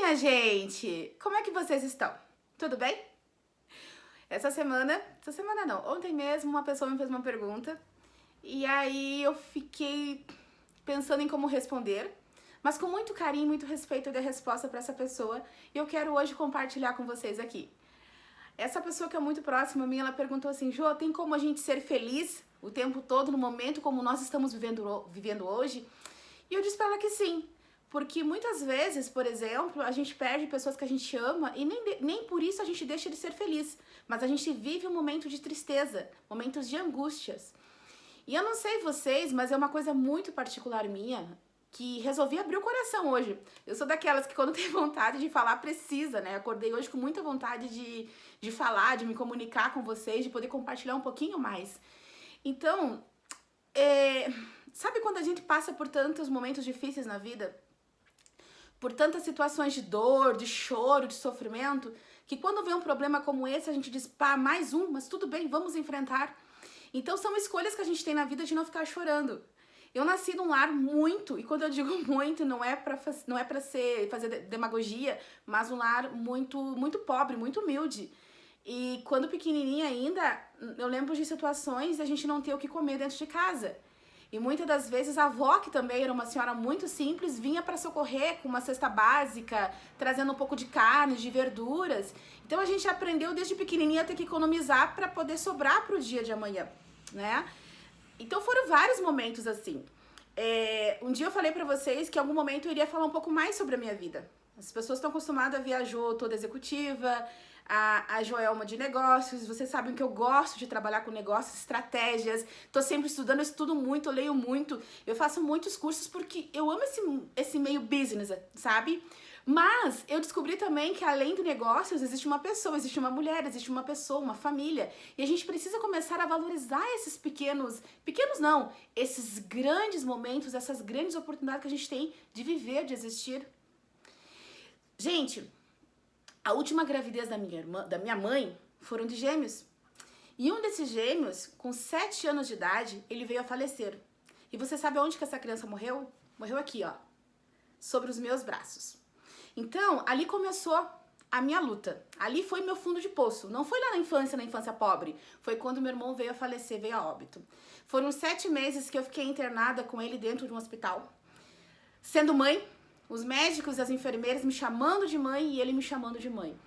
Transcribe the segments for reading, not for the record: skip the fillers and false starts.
minha gente! Como é que vocês estão? Tudo bem? Essa semana não, ontem mesmo uma pessoa me fez uma pergunta e aí eu fiquei pensando em como responder, mas com muito carinho e muito respeito eu dei a resposta para essa pessoa e eu quero hoje compartilhar com vocês aqui. Essa pessoa que é muito próxima a mim, ela perguntou assim: Jô, tem como a gente ser feliz o tempo todo, no momento como nós estamos vivendo hoje? E eu disse para ela que sim. Porque muitas vezes, por exemplo, a gente perde pessoas que a gente ama e nem por isso a gente deixa de ser feliz. Mas a gente vive um momento de tristeza, momentos de angústias. E eu não sei vocês, mas é uma coisa muito particular minha, que resolvi abrir o coração hoje. Eu sou daquelas que quando tem vontade de falar, precisa, né? Acordei hoje com muita vontade de falar, de me comunicar com vocês, de poder compartilhar um pouquinho mais. Então, sabe quando a gente passa por tantos momentos difíceis na vida? Por tantas situações de dor, de choro, de sofrimento, que quando vem um problema como esse, a gente diz, pá, mais um, mas tudo bem, vamos enfrentar. Então são escolhas que a gente tem na vida de não ficar chorando. Eu nasci num lar muito, e quando eu digo muito, não é pra fazer demagogia, mas um lar muito pobre, muito humilde. E quando pequenininha ainda, eu lembro de situações de a gente não ter o que comer dentro de casa. E muitas das vezes a avó, que também era uma senhora muito simples, vinha para socorrer com uma cesta básica, trazendo um pouco de carne, de verduras. Então a gente aprendeu desde pequenininha a ter que economizar para poder sobrar para o dia de amanhã, né? Então foram vários momentos assim. Um dia eu falei para vocês que em algum momento eu iria falar um pouco mais sobre a minha vida. As pessoas estão acostumadas a ver a Jo toda executiva, a Joelma de negócios. Vocês sabem que eu gosto de trabalhar com negócios, estratégias. Tô sempre estudando, eu estudo muito, eu leio muito. Eu faço muitos cursos porque eu amo esse meio business, sabe? Mas eu descobri também que além do negócios existe uma pessoa, existe uma mulher, existe uma pessoa, uma família. E a gente precisa começar a valorizar esses pequenos não, esses grandes momentos, essas grandes oportunidades que a gente tem de viver, de existir. Gente, a última gravidez da minha mãe foram de gêmeos. E um desses gêmeos, com 7 anos de idade, ele veio a falecer. E você sabe onde que essa criança morreu? Morreu aqui, ó, sobre os meus braços. Então, ali começou a minha luta. Ali foi meu fundo de poço. Não foi lá na infância pobre. Foi quando meu irmão veio a falecer, veio a óbito. Foram 7 meses que eu fiquei internada com ele dentro de um hospital. Sendo mãe, os médicos e as enfermeiras me chamando de mãe e ele me chamando de mãe.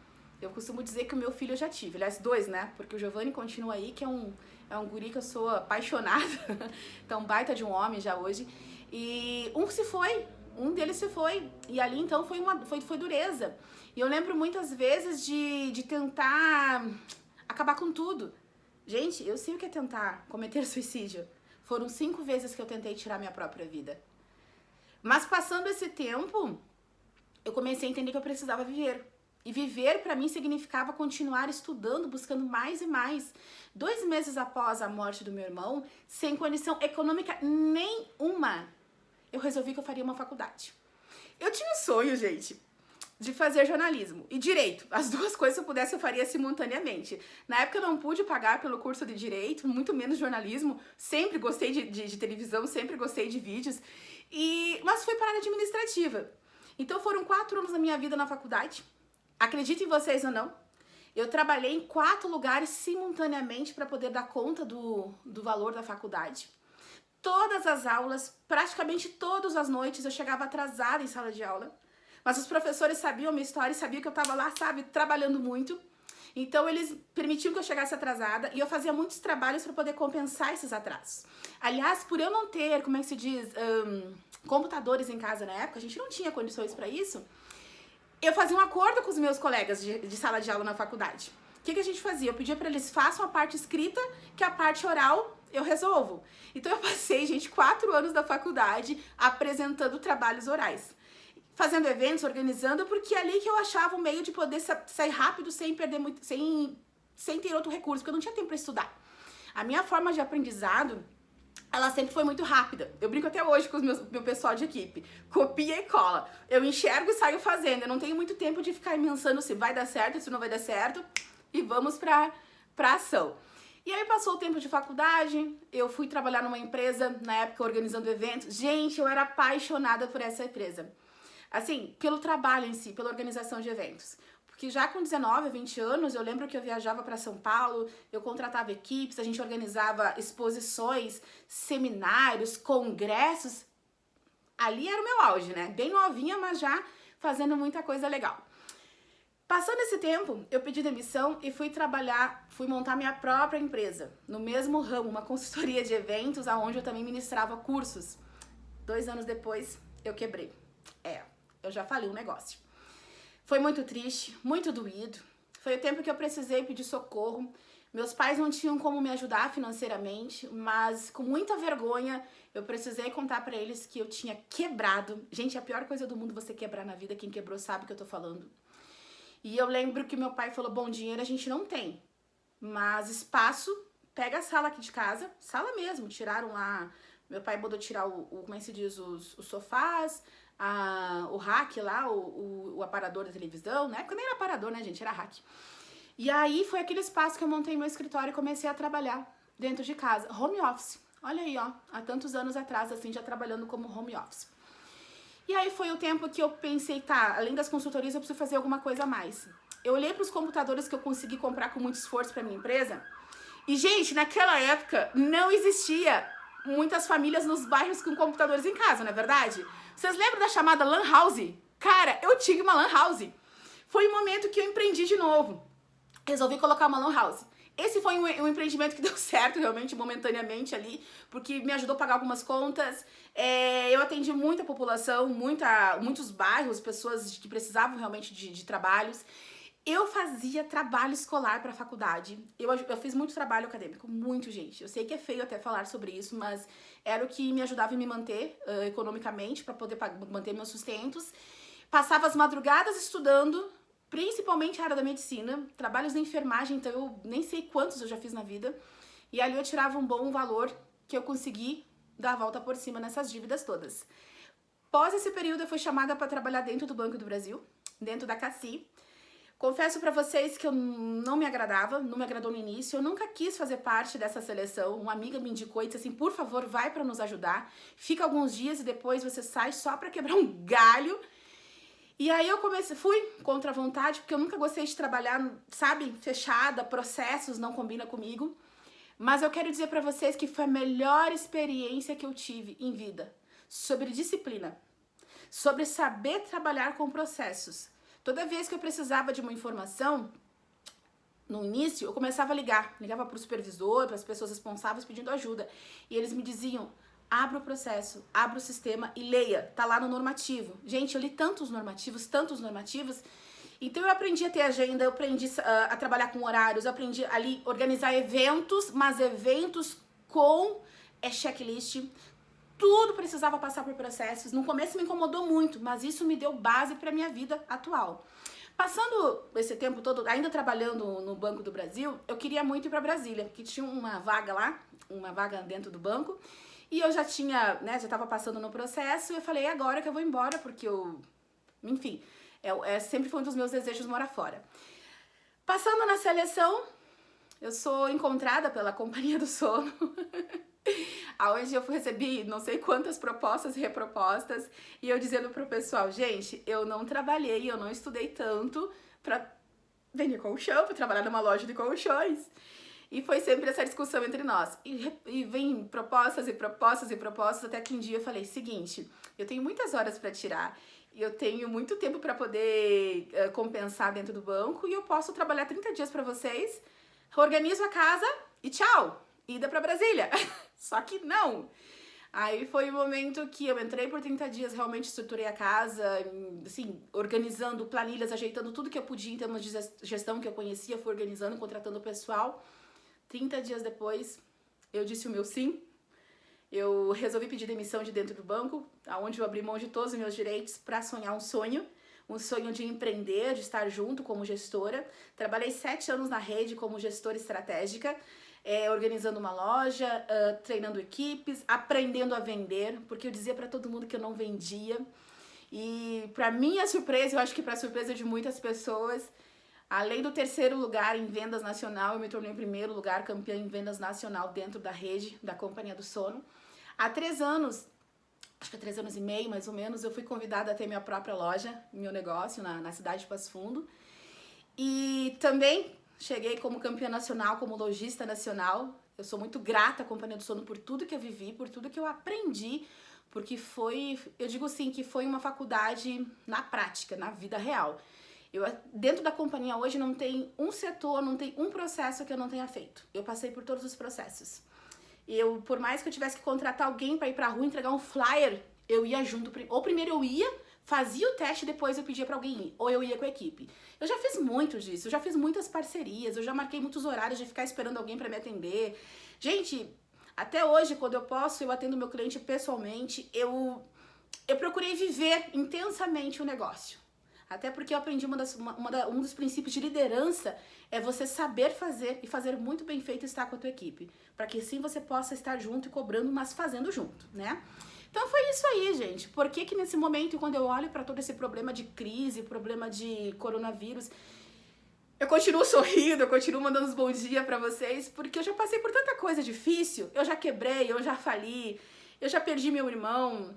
Eu costumo dizer que o meu filho eu já tive. Aliás, 2, né? Porque o Giovanni continua aí, que é um guri que eu sou apaixonada. Então, baita de um homem já hoje. E um deles se foi. E ali, então, foi dureza. E eu lembro muitas vezes de tentar acabar com tudo. Gente, eu sei o que é tentar cometer suicídio. Foram 5 vezes que eu tentei tirar minha própria vida. Mas passando esse tempo, eu comecei a entender que eu precisava viver. E viver para mim significava continuar estudando, buscando mais e mais. 2 meses após a morte do meu irmão, sem condição econômica nenhuma, eu resolvi que eu faria uma faculdade. Eu tinha um sonho, gente, de fazer jornalismo e direito. As duas coisas, se eu pudesse, eu faria simultaneamente. Na época eu não pude pagar pelo curso de direito, muito menos jornalismo. Sempre gostei de televisão, sempre gostei de vídeos. Mas fui para a área administrativa. Então foram 4 anos da minha vida na faculdade. Acreditem vocês ou não, eu trabalhei em 4 lugares simultaneamente para poder dar conta do valor da faculdade. Todas as aulas, praticamente todas as noites, eu chegava atrasada em sala de aula. Mas os professores sabiam a minha história e sabiam que eu estava lá, sabe, trabalhando muito. Então eles permitiam que eu chegasse atrasada e eu fazia muitos trabalhos para poder compensar esses atrasos. Aliás, por eu não ter, como é que se diz, computadores em casa na época, a gente não tinha condições para isso, eu fazia um acordo com os meus colegas de sala de aula na faculdade. O que a gente fazia? Eu pedia para eles façam a parte escrita, que a parte oral eu resolvo. Então eu passei, gente, 4 anos da faculdade apresentando trabalhos orais. Fazendo eventos, organizando, porque é ali que eu achava um meio de poder sair rápido sem perder muito, sem ter outro recurso, porque eu não tinha tempo para estudar. A minha forma de aprendizado, ela sempre foi muito rápida. Eu brinco até hoje com o meu pessoal de equipe. Copia e cola. Eu enxergo e saio fazendo. Eu não tenho muito tempo de ficar pensando se vai dar certo, se não vai dar certo. E vamos pra ação. E aí passou o tempo de faculdade, eu fui trabalhar numa empresa, na época organizando eventos. Gente, eu era apaixonada por essa empresa. Assim, pelo trabalho em si, pela organização de eventos. Porque já com 19, 20 anos, eu lembro que eu viajava para São Paulo, eu contratava equipes, a gente organizava exposições, seminários, congressos. Ali era o meu auge, né? Bem novinha, mas já fazendo muita coisa legal. Passando esse tempo, eu pedi demissão e fui montar minha própria empresa, no mesmo ramo, uma consultoria de eventos, onde eu também ministrava cursos. 2 anos depois, eu quebrei. Eu já falei um negócio. Foi muito triste, muito doído. Foi o tempo que eu precisei pedir socorro. Meus pais não tinham como me ajudar financeiramente, mas com muita vergonha, eu precisei contar pra eles que eu tinha quebrado. Gente, a pior coisa do mundo é você quebrar na vida. Quem quebrou sabe o que eu tô falando. E eu lembro que meu pai falou, bom, dinheiro a gente não tem, mas espaço, pega a sala aqui de casa, sala mesmo, tiraram lá, meu pai mandou tirar como é que se diz, os sofás, o rack lá, o aparador da televisão, na época nem era aparador, né, gente, era rack. E aí foi aquele espaço que eu montei meu escritório e comecei a trabalhar dentro de casa, home office. Olha aí, ó, há tantos anos atrás, assim, já trabalhando como home office. E aí foi o tempo que eu pensei, tá, além das consultorias eu preciso fazer alguma coisa a mais. Eu olhei para os computadores que eu consegui comprar com muito esforço para minha empresa. E, gente, naquela época não existia muitas famílias nos bairros com computadores em casa, não é verdade? Vocês lembram da chamada Lan House? Cara, eu tinha uma Lan House. Foi o momento que eu empreendi de novo. Resolvi colocar uma Lan House. Esse foi um empreendimento que deu certo, realmente, momentaneamente ali, porque me ajudou a pagar algumas contas. Eu atendi muita população, muitos bairros, pessoas que precisavam realmente de trabalhos. Eu fazia trabalho escolar para a faculdade. Eu fiz muito trabalho acadêmico, muito, gente. Eu sei que é feio até falar sobre isso, mas era o que me ajudava a me manter economicamente, para poder manter meus sustentos. Passava as madrugadas estudando, principalmente a área da medicina, trabalhos na enfermagem, então eu nem sei quantos eu já fiz na vida. E ali eu tirava um bom valor que eu consegui dar a volta por cima nessas dívidas todas. Após esse período eu fui chamada para trabalhar dentro do Banco do Brasil, dentro da CACI. Confesso para vocês que eu não me agradava, não me agradou no início, eu nunca quis fazer parte dessa seleção. Uma amiga me indicou e disse assim, por favor, vai para nos ajudar, fica alguns dias e depois você sai só para quebrar um galho. E aí eu fui contra a vontade, porque eu nunca gostei de trabalhar, sabe, fechada, processos não combina comigo. Mas eu quero dizer pra vocês que foi a melhor experiência que eu tive em vida, sobre disciplina, sobre saber trabalhar com processos. Toda vez que eu precisava de uma informação, no início eu começava a ligava pro supervisor, para as pessoas responsáveis pedindo ajuda. E eles me diziam, abra o processo, abra o sistema e leia, tá lá no normativo. Gente, eu li tantos normativos, então eu aprendi a ter agenda, eu aprendi a trabalhar com horários, eu aprendi ali organizar eventos, mas eventos com checklist, tudo precisava passar por processos. No começo me incomodou muito, mas isso me deu base para minha vida atual. Passando esse tempo todo, ainda trabalhando no Banco do Brasil, eu queria muito ir para Brasília, porque tinha uma vaga lá, uma vaga dentro do banco, e eu já tinha, né, já tava passando no processo, e eu falei, agora que eu vou embora, porque enfim, sempre foi um dos meus desejos morar fora. Passando na seleção, eu sou encontrada pela Companhia do Sono, aonde eu recebi não sei quantas propostas e repropostas, e eu dizendo pro pessoal, gente, eu não trabalhei, eu não estudei tanto pra vender colchão, pra trabalhar numa loja de colchões. E foi sempre essa discussão entre nós. E vem propostas e propostas e propostas, até que um dia eu falei, seguinte, eu tenho muitas horas para tirar, e eu tenho muito tempo para poder compensar dentro do banco, e eu posso trabalhar 30 dias para vocês, organizo a casa e tchau, ida para Brasília. Só que não. Aí foi o momento que eu entrei por 30 dias, realmente estruturei a casa, assim, organizando planilhas, ajeitando tudo que eu podia em termos de gestão que eu conhecia, fui organizando, contratando o pessoal. 30 dias depois, eu disse o meu sim. Eu resolvi pedir demissão de dentro do banco, onde eu abri mão de todos os meus direitos para sonhar um sonho de empreender, de estar junto como gestora. Trabalhei 7 anos na rede como gestora estratégica, organizando uma loja, treinando equipes, aprendendo a vender, porque eu dizia para todo mundo que eu não vendia. E para minha surpresa, eu acho que para surpresa de muitas pessoas, além do 3º lugar em vendas nacional, eu me tornei em 1º lugar campeã em vendas nacional dentro da rede da Companhia do Sono. Há 3 anos, acho que há 3 anos e meio, mais ou menos, eu fui convidada a ter minha própria loja, meu negócio, na cidade de Passo Fundo. E também cheguei como campeã nacional, como lojista nacional. Eu sou muito grata à Companhia do Sono por tudo que eu vivi, por tudo que eu aprendi, porque foi, eu digo assim, que foi uma faculdade na prática, na vida real. Dentro da companhia hoje não tem um setor, não tem um processo que eu não tenha feito. Eu passei por todos os processos. Por mais que eu tivesse que contratar alguém para ir pra rua entregar um flyer, eu ia junto. Ou primeiro eu ia, fazia o teste, depois eu pedia pra alguém ir. Ou eu ia com a equipe. Eu já fiz muito disso, eu já fiz muitas parcerias, eu já marquei muitos horários de ficar esperando alguém pra me atender. Gente, até hoje, quando eu posso, eu atendo meu cliente pessoalmente. Eu procurei viver intensamente o negócio. Até porque eu aprendi um dos princípios de liderança é você saber fazer e fazer muito bem feito estar com a tua equipe. Para que sim você possa estar junto e cobrando, mas fazendo junto, né? Então foi isso aí, gente. Por que que nesse momento, quando eu olho para todo esse problema de crise, problema de coronavírus, eu continuo sorrindo, eu continuo mandando os bons dias para vocês, porque eu já passei por tanta coisa difícil. Eu já quebrei, eu já fali, eu já perdi meu irmão.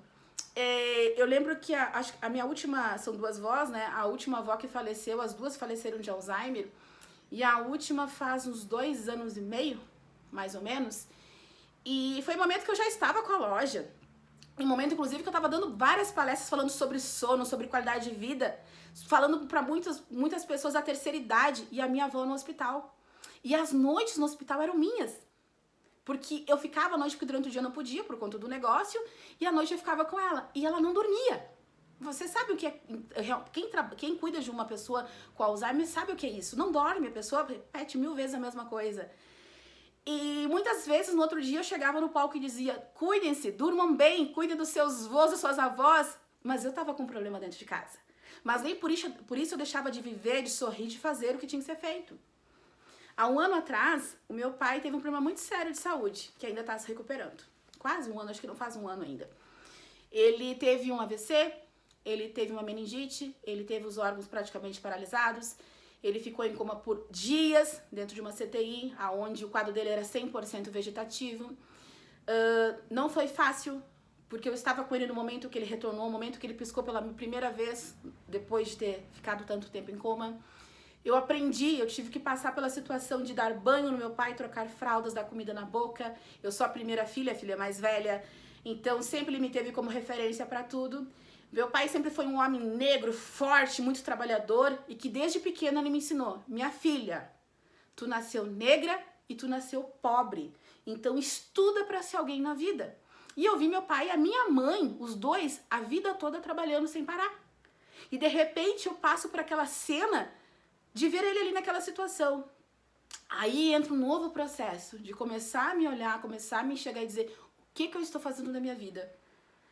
Eu lembro que a minha última, são 2 vós, né? A última avó que faleceu, as 2 faleceram de Alzheimer. E a última faz uns 2 anos e meio, mais ou menos. E foi um momento que eu já estava com a loja. Um momento, inclusive, que eu estava dando várias palestras falando sobre sono, sobre qualidade de vida. Falando para muitas pessoas da terceira idade. E a minha avó no hospital. E as noites no hospital eram minhas. Porque eu ficava à noite, porque durante o dia eu não podia, por conta do negócio, e à noite eu ficava com ela. E ela não dormia. Você sabe o que é... Quem cuida de uma pessoa com Alzheimer sabe o que é isso. Não dorme, a pessoa repete 1000 vezes a mesma coisa. E muitas vezes, no outro dia, eu chegava no palco e dizia: cuidem-se, durmam bem, cuidem dos seus avós e suas avós. Mas eu tava com um problema dentro de casa. Mas nem por isso eu deixava de viver, de sorrir, de fazer o que tinha que ser feito. Há 1 ano atrás, o meu pai teve um problema muito sério de saúde, que ainda está se recuperando. Quase 1 ano, acho que não faz 1 ano ainda. Ele teve um AVC, ele teve uma meningite, ele teve os órgãos praticamente paralisados, ele ficou em coma por dias dentro de uma CTI, onde o quadro dele era 100% vegetativo. Não foi fácil, porque eu estava com ele no momento que ele retornou, no momento que ele piscou pela primeira vez, depois de ter ficado tanto tempo em coma. Eu aprendi, eu tive que passar pela situação de dar banho no meu pai, trocar fraldas, dar comida na boca. Eu sou a primeira filha, a filha mais velha, então sempre ele me teve como referência para tudo. Meu pai sempre foi um homem negro, forte, muito trabalhador e que desde pequena ele me ensinou: minha filha, tu nasceu negra e tu nasceu pobre, então estuda para ser alguém na vida. E eu vi meu pai e a minha mãe, os dois, a vida toda trabalhando sem parar. E de repente eu passo por aquela cena de ver ele ali naquela situação. Aí entra um novo processo de começar a me olhar, começar a me enxergar e dizer: o que eu estou fazendo na minha vida?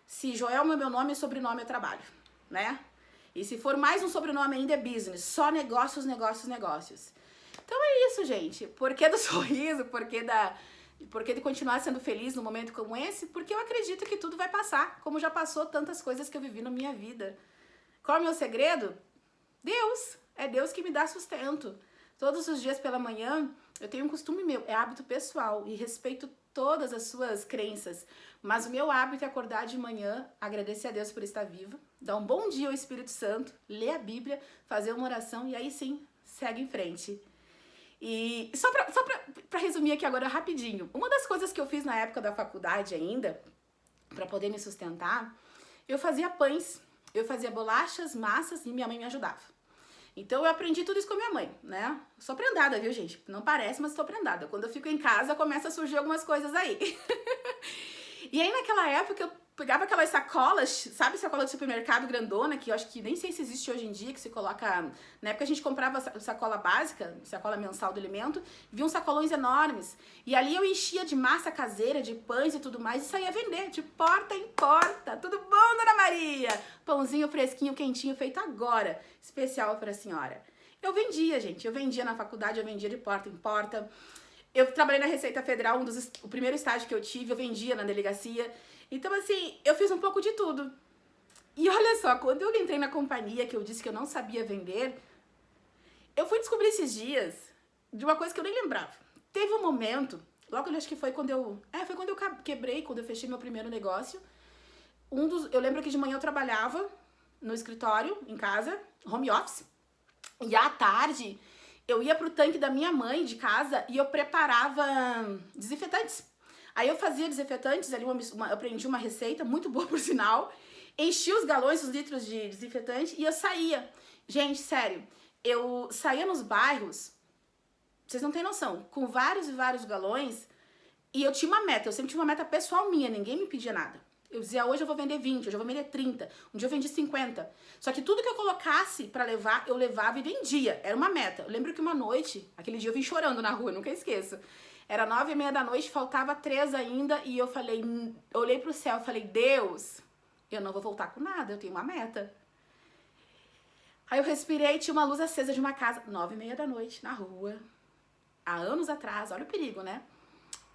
Se Joelma é meu nome, sobrenome é trabalho, né? E se for mais um sobrenome ainda é business, só negócios, negócios, negócios. Então é isso, gente. Por que do sorriso? Por que de continuar sendo feliz num momento como esse? Porque eu acredito que tudo vai passar, como já passou tantas coisas que eu vivi na minha vida. Qual é o meu segredo? Deus. É Deus que me dá sustento. Todos os dias pela manhã, eu tenho um costume meu, é hábito pessoal e respeito todas as suas crenças. Mas o meu hábito é acordar de manhã, agradecer a Deus por estar viva, dar um bom dia ao Espírito Santo, ler a Bíblia, fazer uma oração e aí sim, segue em frente. E só pra resumir aqui agora rapidinho, uma das coisas que eu fiz na época da faculdade ainda, pra poder me sustentar, eu fazia pães, eu fazia bolachas, massas e minha mãe me ajudava. Então eu aprendi tudo isso com a minha mãe, né? Sou prendada, viu, gente? Não parece, mas estou prendada. Quando eu fico em casa, começa a surgir algumas coisas aí. E aí naquela época eu pegava aquelas sacolas, sabe, sacola de supermercado grandona, que eu acho que nem sei se existe hoje em dia, que se coloca... Na época a gente comprava sacola básica, sacola mensal do alimento, vinham sacolões enormes. E ali eu enchia de massa caseira, de pães e tudo mais, e saía vender, de porta em porta. Tudo bom, Dona Maria? Pãozinho fresquinho, quentinho, feito agora, especial para a senhora. Eu vendia, gente, eu vendia na faculdade, eu vendia de porta em porta. Eu trabalhei na Receita Federal, o primeiro estágio que eu tive, eu vendia na delegacia. Então, assim, eu fiz um pouco de tudo. E olha só, quando eu entrei na companhia, que eu disse que eu não sabia vender, eu fui descobrir esses dias de uma coisa que eu nem lembrava. Teve um momento, logo acho que foi quando eu quebrei, quando eu fechei meu primeiro negócio, Eu lembro que de manhã eu trabalhava no escritório, em casa, home office, e à tarde eu ia pro tanque da minha mãe de casa e eu preparava desinfetantes. Aí eu fazia desinfetantes, ali eu aprendi uma receita, muito boa por sinal, enchia os galões, os litros de desinfetante e eu saía. Gente, sério, eu saía nos bairros, vocês não têm noção, com vários e vários galões, e eu tinha uma meta, eu sempre tinha uma meta pessoal minha, ninguém me pedia nada. Eu dizia, hoje eu vou vender 20, hoje eu vou vender 30, um dia eu vendi 50. Só que tudo que eu colocasse pra levar, eu levava e vendia. Era uma meta. Eu lembro que uma noite, aquele dia eu vim chorando na rua, nunca esqueço. Era 9h30 da noite, faltava 3 ainda, e eu falei, eu olhei pro céu e falei, Deus, eu não vou voltar com nada, eu tenho uma meta. Aí eu respirei, tinha uma luz acesa de uma casa, 9h30 da noite, na rua, há anos atrás, olha o perigo, né?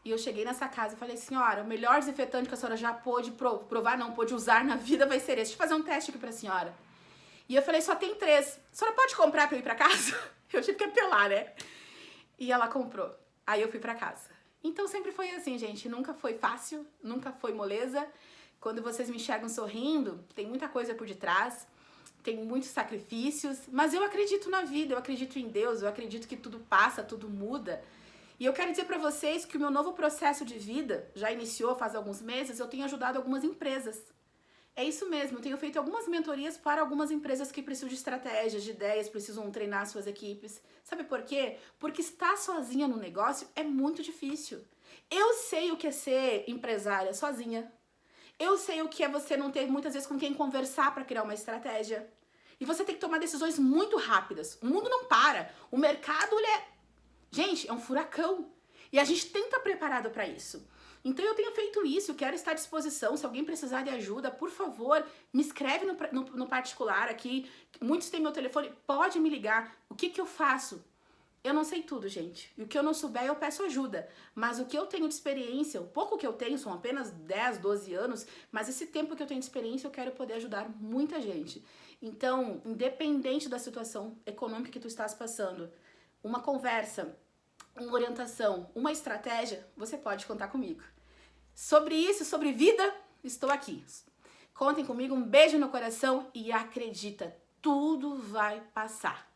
E eu cheguei nessa casa e falei, senhora, o melhor desinfetante que a senhora já pôde provar, não pôde usar na vida vai ser esse. Deixa eu fazer um teste aqui pra senhora. E eu falei, só tem 3. A senhora pode comprar pra eu ir pra casa? Eu tive que apelar, né? E ela comprou. Aí eu fui pra casa. Então sempre foi assim, gente. Nunca foi fácil, nunca foi moleza. Quando vocês me enxergam sorrindo, tem muita coisa por detrás. Tem muitos sacrifícios. Mas eu acredito na vida, eu acredito em Deus. Eu acredito que tudo passa, tudo muda. E eu quero dizer para vocês que o meu novo processo de vida já iniciou faz alguns meses, eu tenho ajudado algumas empresas. É isso mesmo, eu tenho feito algumas mentorias para algumas empresas que precisam de estratégias, de ideias, precisam treinar suas equipes. Sabe por quê? Porque estar sozinha no negócio é muito difícil. Eu sei o que é ser empresária sozinha. Eu sei o que é você não ter muitas vezes com quem conversar para criar uma estratégia. E você tem que tomar decisões muito rápidas. O mundo não para. O mercado, ele é... Gente, é um furacão. E a gente tem que estar preparado para isso. Então eu tenho feito isso, eu quero estar à disposição. Se alguém precisar de ajuda, por favor, me escreve no particular aqui. Muitos têm meu telefone, pode me ligar. O que eu faço? Eu não sei tudo, gente. E o que eu não souber, eu peço ajuda. Mas o que eu tenho de experiência, o pouco que eu tenho, são apenas 10, 12 anos, mas esse tempo que eu tenho de experiência, eu quero poder ajudar muita gente. Então, independente da situação econômica que tu estás passando, uma conversa, uma orientação, uma estratégia, você pode contar comigo. Sobre isso, sobre vida, estou aqui. Contem comigo, um beijo no coração e acredita, tudo vai passar.